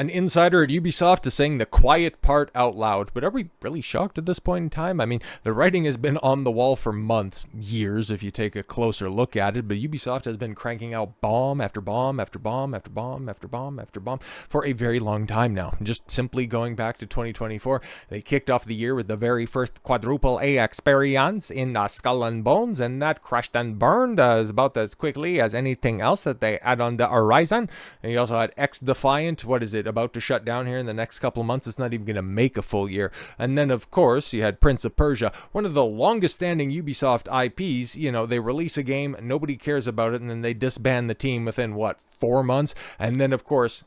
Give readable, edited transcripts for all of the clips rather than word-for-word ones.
An insider at Ubisoft is saying the quiet part out loud. But are we really shocked at this point in time? I mean, the writing has been on the wall for months, years, if you take a closer look at it. But Ubisoft has been cranking out bomb after bomb after bomb after bomb after bomb after bomb for a very long time now. Just simply going back to 2024, they kicked off the year with the very first quadruple A experience in Skull and Bones, and that crashed and burned about as quickly as anything else that they had on the horizon. And you also had X Defiant. What is it? About to shut down here in the next couple of months. It's not even going to make a full year. And then, of course, you had Prince of Persia, one of the longest standing Ubisoft IPs. You know, they release a game, nobody cares about it, and then they disband the team within, what, 4 months? And then, of course,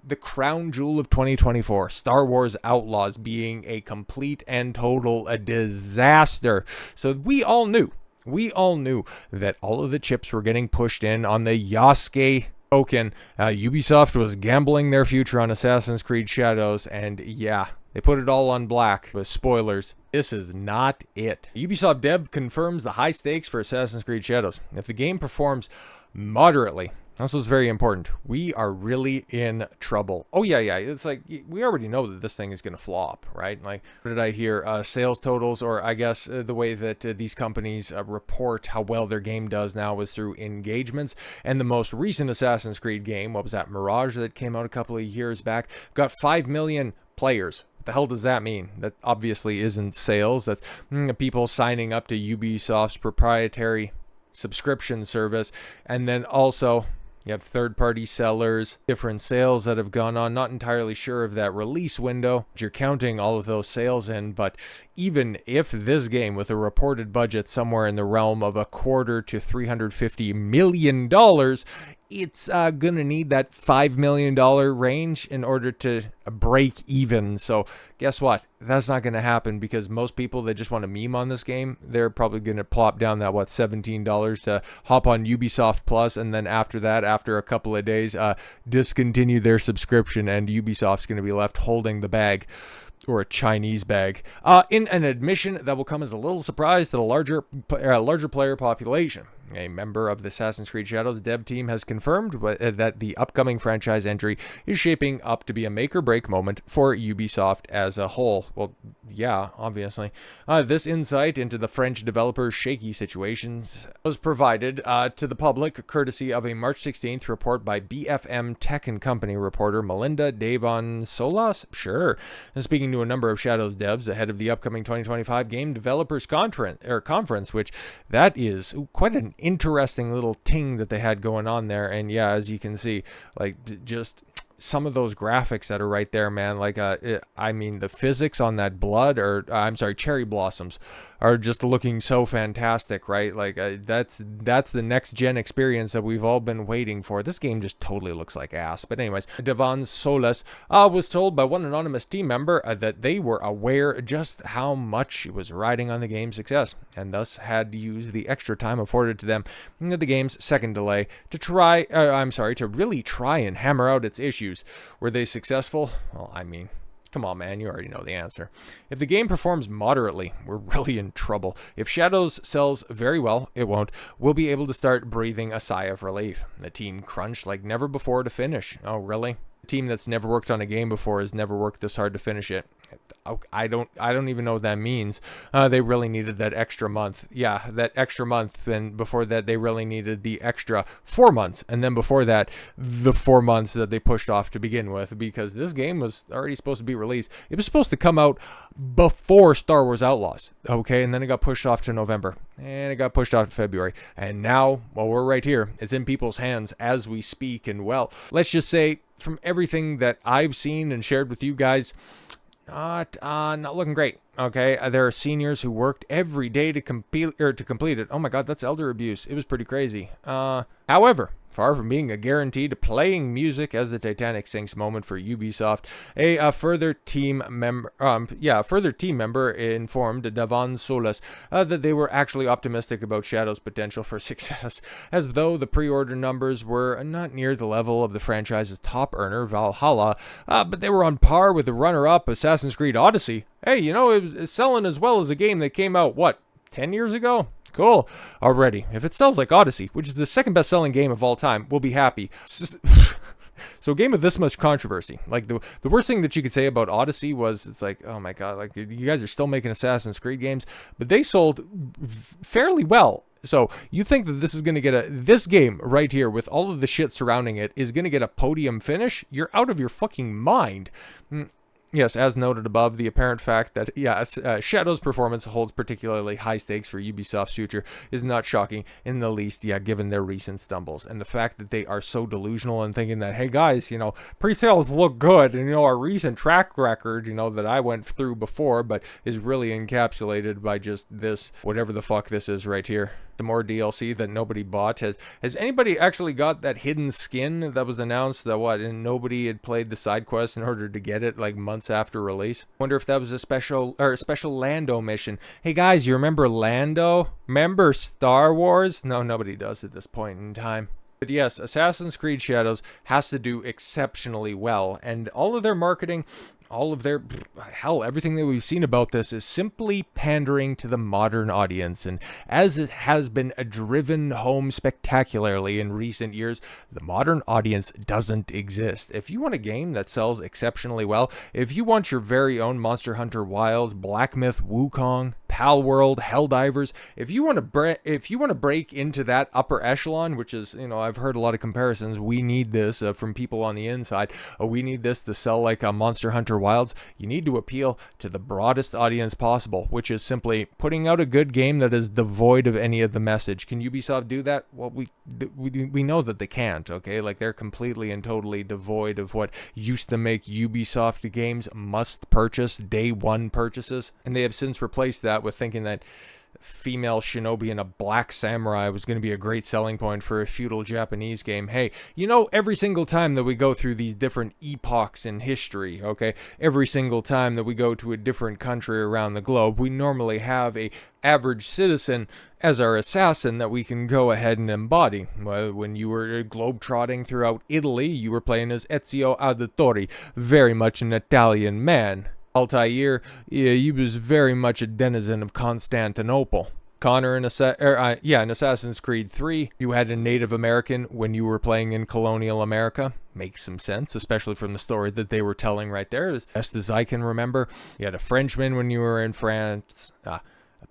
the crown jewel of 2024, Star Wars Outlaws, being a complete and total disaster. So we all knew that all of the chips were getting pushed in on the Yasuke token. Ubisoft was gambling their future on Assassin's Creed Shadows, and yeah, they put it all on black. With spoilers, this is not it. Ubisoft dev confirms the high stakes for Assassin's Creed Shadows. If the game performs moderately, this was very important, we are really in trouble. Oh yeah, it's like, we already know that this thing is going to flop, right? Like, what did I hear? Sales totals, or I guess the way that these companies report how well their game does now is through engagements. And the most recent Assassin's Creed game, what was that, Mirage, that came out a couple of years back, got 5 million players. What the hell does that mean? That obviously isn't sales. That's people signing up to Ubisoft's proprietary subscription service. And then also, you have third-party sellers, different sales that have gone on. Not entirely sure of that release window you're counting all of those sales in, but even if this game, with a reported budget somewhere in the realm of $250 to $350 million, it's gonna need that $5 million range in order to break even. So guess what? That's not gonna happen, because most people that just want to meme on this game, they're probably gonna plop down that, what, $17 to hop on Ubisoft Plus, and then after that, after a couple of days, discontinue their subscription, and Ubisoft's gonna be left holding the bag. Or a Chinese bag. In an admission that will come as a little surprise to the larger player population. A member of the Assassin's Creed Shadows dev team has confirmed that the upcoming franchise entry is shaping up to be a make-or-break moment for Ubisoft as a whole. Well, yeah, obviously. This insight into the French developer's shaky situations was provided to the public courtesy of a March 16th report by BFM Tech & Company reporter Melinda Devon Solas. Sure. And speaking to a number of Shadows devs ahead of the upcoming 2025 Game Developers Conference, which that is quite an interesting little ting that they had going on there. And yeah, as you can see, like, just some of those graphics that are right there, man. Like, I mean, the physics on that blood, or I'm sorry, cherry blossoms, are just looking so fantastic, right? Like, that's the next gen experience that we've all been waiting for. This game just totally looks like ass. But anyways, Devon Solas was told by one anonymous team member that they were aware just how much she was riding on the game's success, and thus had used the extra time afforded to them in the game's second delay to really try and hammer out its issues. Were they successful? Well, I mean, come on, man, you already know the answer. If the game performs moderately, we're really in trouble. If Shadows sells very well, it won't. We'll be able to start breathing a sigh of relief. The team crunched like never before to finish. Oh, really? A team that's never worked on a game before has never worked this hard to finish it. I don't even know what that means. They really needed that extra month. Yeah, that extra month. And before that, they really needed the extra 4 months. And then before that, the 4 months that they pushed off to begin with, because this game was already supposed to be released. It was supposed to come out before Star Wars Outlaws. Okay, and then it got pushed off to November. And it got pushed off to February. And now, well, we're right here. It's in people's hands as we speak. And well, let's just say, from everything that I've seen and shared with you guys, not looking great. Okay, there are seniors who worked every day to complete it. Oh my God, that's elder abuse. It was pretty crazy. However, far from being a guarantee to playing music as the Titanic sinks moment for Ubisoft, a further team member informed Devon Solas that they were actually optimistic about Shadow's potential for success, as though the pre-order numbers were not near the level of the franchise's top earner, Valhalla, but they were on par with the runner-up Assassin's Creed Odyssey. Hey, you know, it was selling as well as a game that came out, what, 10 years ago? Cool. Already. If it sells like Odyssey, which is the second best-selling game of all time, we'll be happy. So a game with this much controversy, like the worst thing that you could say about Odyssey was, it's like, oh my god, like you guys are still making Assassin's Creed games, but they sold fairly well. So you think that this is going to get this game right here with all of the shit surrounding it is going to get a podium finish? You're out of your fucking mind. Yes, as noted above, the apparent fact that, Shadow's performance holds particularly high stakes for Ubisoft's future is not shocking in the least, given their recent stumbles. And the fact that they are so delusional and thinking that, hey guys, pre-sales look good, and, our recent track record, that I went through before, but is really encapsulated by just this, whatever the fuck this is right here. The more DLC that nobody bought. Has anybody actually got that hidden skin that was announced and nobody had played the side quest in order to get it like months after release? Wonder if that was a special Lando mission. Hey guys, you remember Lando? Remember Star Wars? No, nobody does at this point in time. But yes, Assassin's Creed Shadows has to do exceptionally well, and all of their marketing, everything that we've seen about this is simply pandering to the modern audience. And as it has been driven home spectacularly in recent years, the modern audience doesn't exist. If you want a game that sells exceptionally well, if you want your very own Monster Hunter Wilds, Black Myth Wukong, Pal World, Helldivers, if you want to break into that upper echelon, which is, I've heard a lot of comparisons, we need this from people on the inside, we need this to sell like a Monster Hunter Wilds, you need to appeal to the broadest audience possible, which is simply putting out a good game that is devoid of any of the message. Can Ubisoft do that? Well, we know that they can't, okay? Like, they're completely and totally devoid of what used to make Ubisoft games must purchase, day one purchases, and they have since replaced that with thinking that female shinobi and a black samurai was going to be a great selling point for a feudal Japanese game. Hey, every single time that we go through these different epochs in history, okay, every single time that we go to a different country around the globe, we normally have a average citizen as our assassin that we can go ahead and embody. Well, when you were globetrotting throughout Italy, you were playing as Ezio Auditore, very much an Italian man. Altair, he was very much a denizen of Constantinople. Connor in Assassin's Creed 3, you had a Native American when you were playing in colonial America. Makes some sense, especially from the story that they were telling right there, as best as I can remember. You had a Frenchman when you were in France, a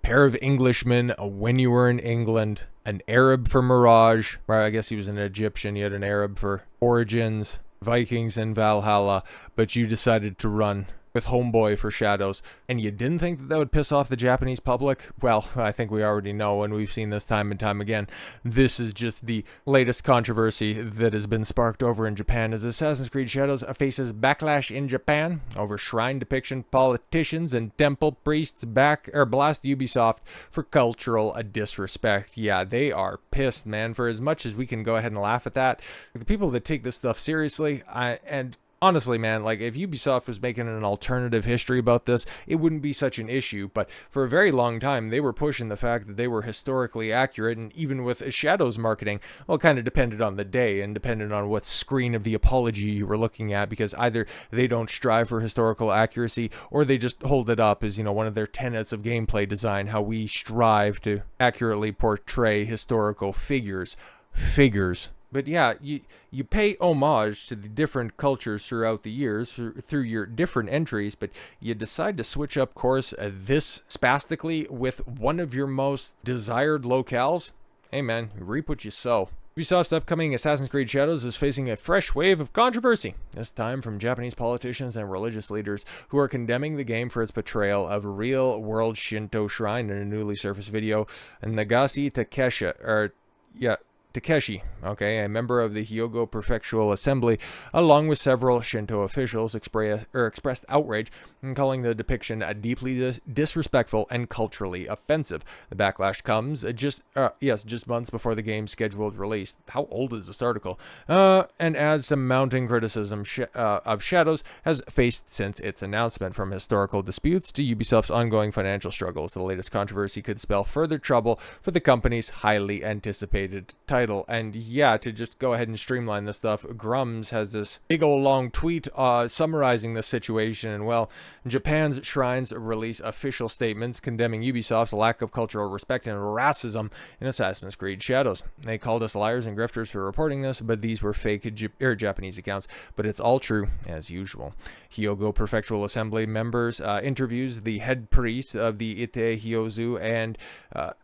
pair of Englishmen when you were in England, an Arab for Mirage, or I guess he was an Egyptian, you had an Arab for Origins, Vikings in Valhalla, but you decided to run with Homeboy for Shadows, and you didn't think that would piss off the Japanese public? Well, I think we already know, and we've seen this time and time again. This is just the latest controversy that has been sparked over in Japan, as Assassin's Creed Shadows faces backlash in Japan over shrine depiction politicians and temple priests blast Ubisoft for cultural disrespect. Yeah, they are pissed, man. For as much as we can go ahead and laugh at that, the people that take this stuff seriously, honestly, man, like, if Ubisoft was making an alternative history about this, it wouldn't be such an issue. But for a very long time, they were pushing the fact that they were historically accurate, and even with Shadow's marketing, well, it kind of depended on the day and depended on what screen of the apology you were looking at, because either they don't strive for historical accuracy, or they just hold it up as, one of their tenets of gameplay design, how we strive to accurately portray historical figures. But yeah, you pay homage to the different cultures throughout the years through your different entries, but you decide to switch up course this spastically with one of your most desired locales. Hey man, you reap what you sow. Ubisoft's upcoming Assassin's Creed Shadows is facing a fresh wave of controversy, this time from Japanese politicians and religious leaders who are condemning the game for its portrayal of a real-world Shinto shrine in a newly surfaced video. Nagase Takeshi, okay, a member of the Hyogo Prefectural Assembly, along with several Shinto officials, expressed outrage in calling the depiction deeply disrespectful and culturally offensive. The backlash comes just months before the game's scheduled release. How old is this article? And adds some mounting criticism of Shadows has faced since its announcement, from historical disputes to Ubisoft's ongoing financial struggles. The latest controversy could spell further trouble for the company's highly anticipated title. title. And yeah, to just go ahead and streamline this stuff, Grums has this big old long tweet summarizing the situation. And well, Japan's shrines release official statements condemning Ubisoft's lack of cultural respect and racism in Assassin's Creed Shadows. They called us liars and grifters for reporting this, but these were fake Japanese accounts. But it's all true, as usual. Hyogo Prefectural Assembly members interviews the head priest of the Ite Hyozu and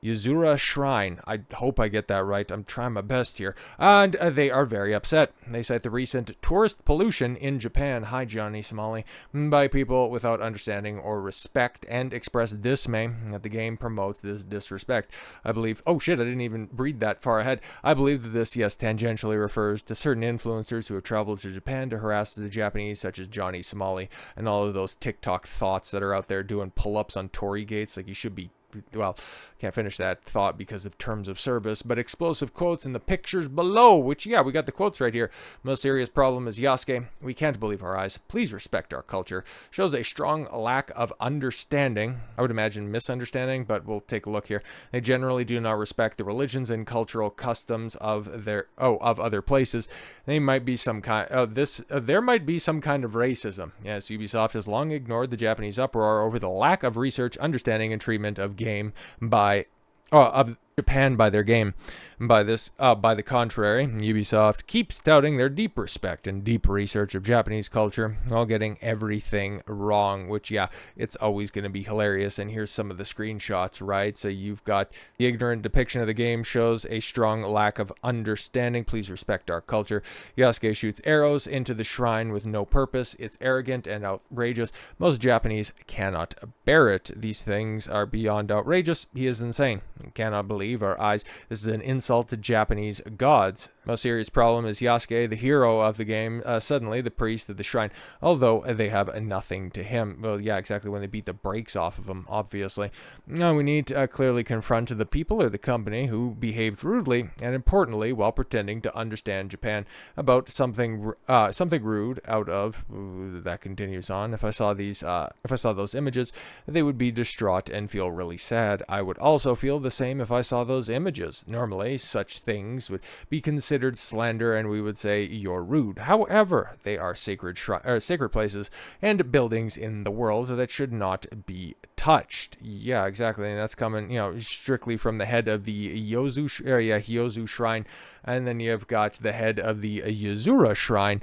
Yuzura Shrine. I hope I get that right. I'm trying my best here. And they are very upset. They cite the recent tourist pollution in Japan, hi Johnny Somali, by people without understanding or respect, and express dismay that the game promotes this disrespect. I believe, oh shit, I didn't even read that far ahead. I believe that this, yes, tangentially refers to certain influencers who have traveled to Japan to harass the Japanese, such as Johnny Somali, and all of those TikTok thoughts that are out there doing pull-ups on Tory gates. Like, you should be, well, can't finish that thought because of terms of service, but explosive quotes in the pictures below, which, yeah, we got the quotes right here. Most serious problem is Yasuke. We can't believe our eyes. Please respect our culture. Shows a strong lack of understanding. I would imagine misunderstanding, but we'll take a look here. They generally do not respect the religions and cultural customs of of other places. They might be some kind there might be some kind of racism. Yes, Ubisoft has long ignored the Japanese uproar over the lack of research, understanding, and treatment of of Japan by their game. By the contrary, Ubisoft keeps touting their deep respect and deep research of Japanese culture while getting everything wrong, which, yeah, it's always going to be hilarious. And here's some of the screenshots, right? So you've got the ignorant depiction of the game shows a strong lack of understanding. Please respect our culture. Yasuke shoots arrows into the shrine with no purpose. It's arrogant and outrageous. Most Japanese cannot bear it. These things are beyond outrageous. He is insane. We cannot believe our eyes. This is an insult to Japanese gods. Most serious problem is Yasuke, the hero of the game, suddenly the priest of the shrine, although they have nothing to him. Well, yeah, exactly, when they beat the brakes off of him, obviously. Now, we need to clearly confront the people or the company who behaved rudely and importantly while pretending to understand Japan about something rude out of, that continues on. If I saw those images, they would be distraught and feel really sad. I would also feel the same if I saw those images. Normally, such things would be considered slander and we would say you're rude. However, they are sacred places and buildings in the world that should not be touched. Yeah, exactly. And that's coming, strictly from the head of the Hyozu Shrine, and then you've got the head of the Yuzura Shrine.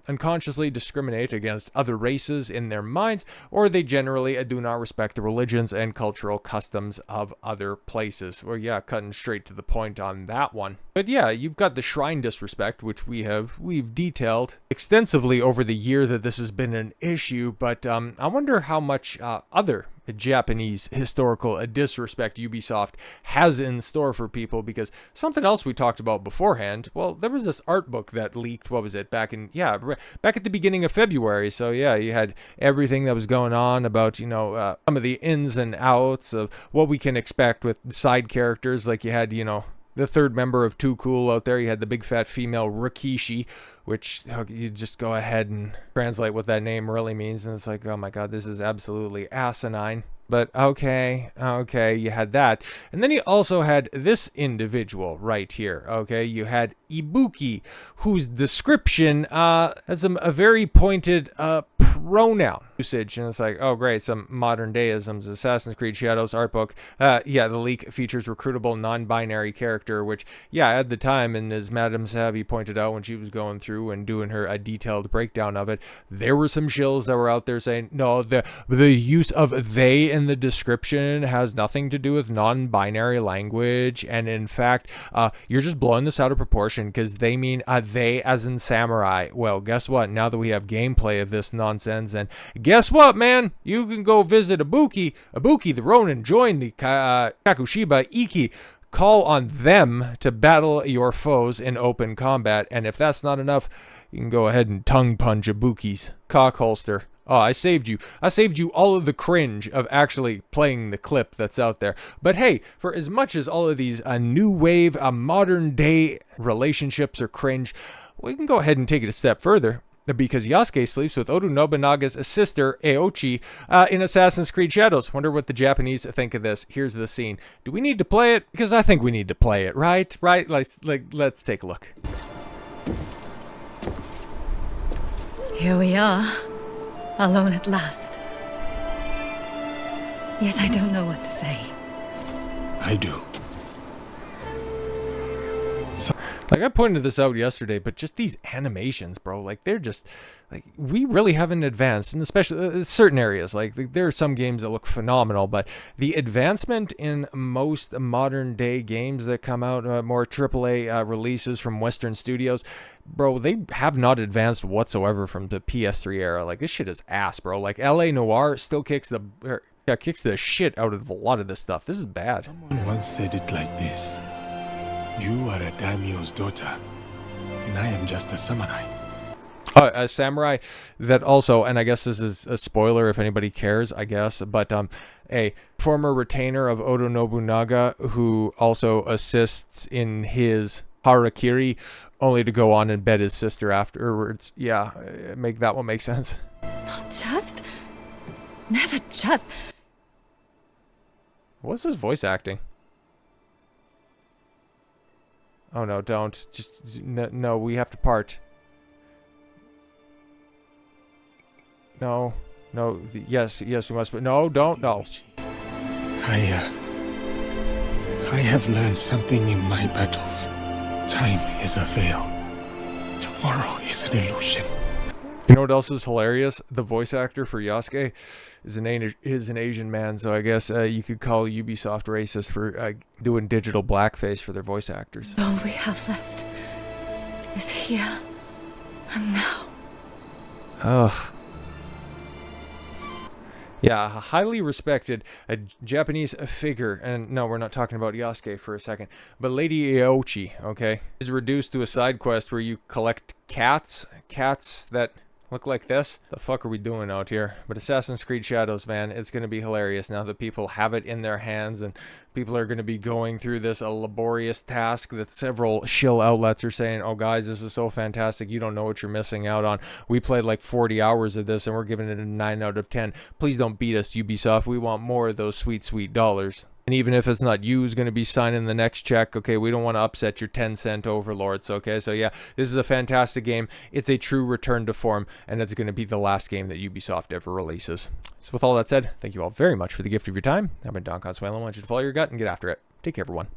Unconsciously discriminate against other races in their minds, or they generally do not respect the religions and cultural customs of other places. Well, yeah, cutting straight to the point on that one. But yeah, you've got the shrine disrespect, which we've detailed extensively over the year that this has been an issue, but I wonder how much other Japanese historical disrespect Ubisoft has in store for people, because something else we talked about beforehand, well, there was this art book that leaked, what was it, back at the beginning of February. So yeah, you had everything that was going on about, some of the ins and outs of what we can expect with side characters. Like you had, the third member of Too Cool out there. You had the big fat female Rikishi, which you just go ahead and translate what that name really means. And it's like, oh my God, this is absolutely asinine. But okay, you had that. And then you also had this individual right here, okay? You had Ibuki, whose description has a very pointed pronoun usage. And it's like, oh great, some modern deisms. Assassin's Creed Shadows art book. Yeah, the leak features recruitable non-binary character, which, yeah, at the time, and as Madame Savvy pointed out when she was going through and doing her detailed breakdown of it, there were some shills that were out there saying, no, the use of they in the description has nothing to do with non-binary language, and in fact, you're just blowing this out of proportion because they mean they as in samurai. Well, guess what? Now that we have gameplay of this nonsense, and guess what, man? You can go visit Ibuki the Ronin, join the Kakushiba Iki, call on them to battle your foes in open combat, and if that's not enough, you can go ahead and tongue punch Ibuki's cock holster. Oh, I saved you. I saved you all of the cringe of actually playing the clip that's out there. But hey, for as much as all of these new wave, modern day relationships are cringe, we can go ahead and take it a step further. because Yasuke sleeps with Oda Nobunaga's sister, Oichi, in Assassin's Creed Shadows. Wonder what the Japanese think of this. Here's the scene. Do we need to play it? Because I think we need to play it, right? Right? Let's take a look. Here we are, alone at last. Yet I don't know what to say. I do. Like, I pointed this out yesterday, but just these animations, bro, like, they're just, like, we really haven't advanced, and especially certain areas. Like, there are some games that look phenomenal, but the advancement in most modern day games that come out, more AAA releases from Western studios, bro, they have not advanced whatsoever from the PS3 era. Like, this shit is ass, bro. Like, LA Noire still kicks the shit out of a lot of this stuff. This is bad. Someone once said it like this. You are a daimyo's daughter, and I am just a samurai. A samurai that also, and I guess this is a spoiler if anybody cares, I guess, but a former retainer of Oda Nobunaga who also assists in his harakiri, only to go on and bed his sister afterwards. Yeah, make that one make sense. Not just... Never just... What's his voice acting? Oh no, don't. Just, no, we have to part. No, yes, we must, but no, don't, no. I have learned something in my battles. Time is a veil. Tomorrow is an illusion. You know what else is hilarious? The voice actor for Yasuke is an Asian man, so I guess you could call Ubisoft racist for doing digital blackface for their voice actors. All we have left is here and now. Ugh. Yeah, a highly respected Japanese figure, and no, we're not talking about Yasuke for a second, but Lady Oichi, okay, is reduced to a side quest where you collect cats that look like this. The fuck are we doing out here? But Assassin's Creed Shadows, man, it's going to be hilarious now that people have it in their hands and people are going to be going through this a laborious task that several shill outlets are saying, oh guys, this is so fantastic, you don't know what you're missing out on. We played like 40 hours of this and we're giving it a 9 out of 10. Please don't beat us, Ubisoft. We want more of those sweet, sweet dollars. And even if it's not you who's going to be signing the next check, okay, we don't want to upset your 10-cent overlords, okay? So yeah, this is a fantastic game. It's a true return to form, and it's going to be the last game that Ubisoft ever releases. So with all that said, thank you all very much for the gift of your time. I've been Don Consuelo. I want you to follow your gut and get after it. Take care, everyone.